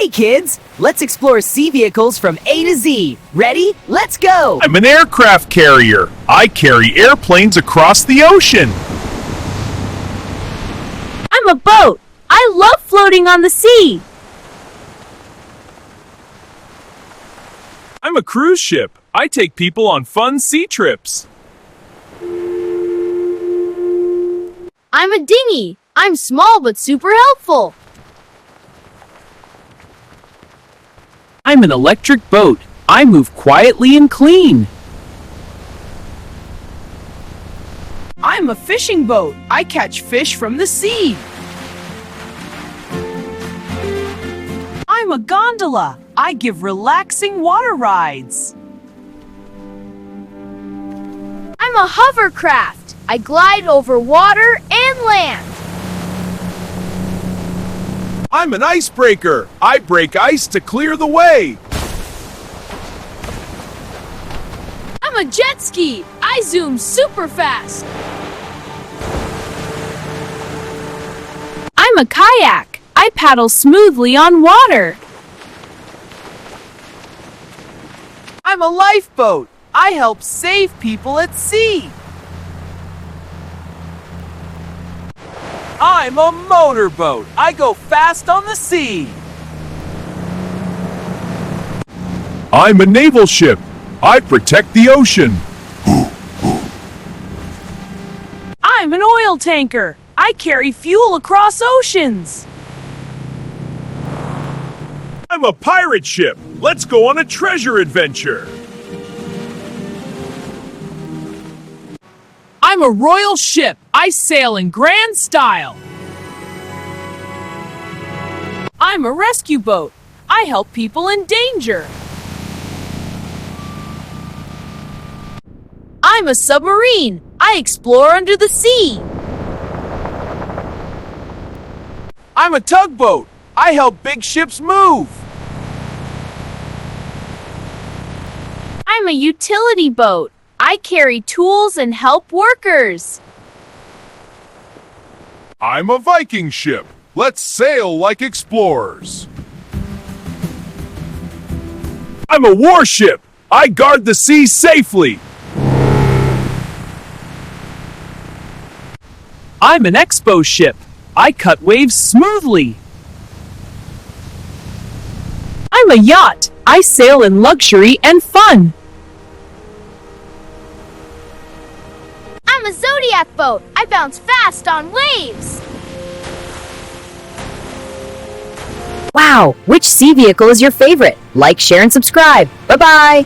Hey kids, let's explore sea vehicles from A to Z. Ready? Let's go! I'm an aircraft carrier. I carry airplanes across the ocean. I'm a boat. I love floating on the sea. I'm a cruise ship. I take people on fun sea trips. I'm a dinghy. I'm small but super helpful. I'm an electric boat. I move quietly and clean. I'm a fishing boat. I catch fish from the sea. I'm a gondola. I give relaxing water rides. I'm a hovercraft. I glide over water and land. I'm an icebreaker. I break ice to clear the way. I'm a jet ski. I zoom super fast. I'm a kayak. I paddle smoothly on water. I'm a lifeboat. I help save people at sea. I'm a motorboat. I go fast on the sea. I'm a naval ship. I protect the ocean. I'm an oil tanker. I carry fuel across oceans. I'm a pirate ship. Let's go on a treasure adventure. I'm a royal ship. I sail in grand style. I'm a rescue boat. I help people in danger. I'm a submarine. I explore under the sea. I'm a tugboat. I help big ships move. I'm a utility boat. I carry tools and help workers. I'm a Viking ship. Let's sail like explorers. I'm a warship. I guard the sea safely. I'm an expo ship. I cut waves smoothly. I'm a yacht. I sail in luxury and fun. I'm a Zodiac Boat. I bounce fast on waves. Wow, which sea vehicle is your favorite? Like, share, and subscribe. Bye-bye!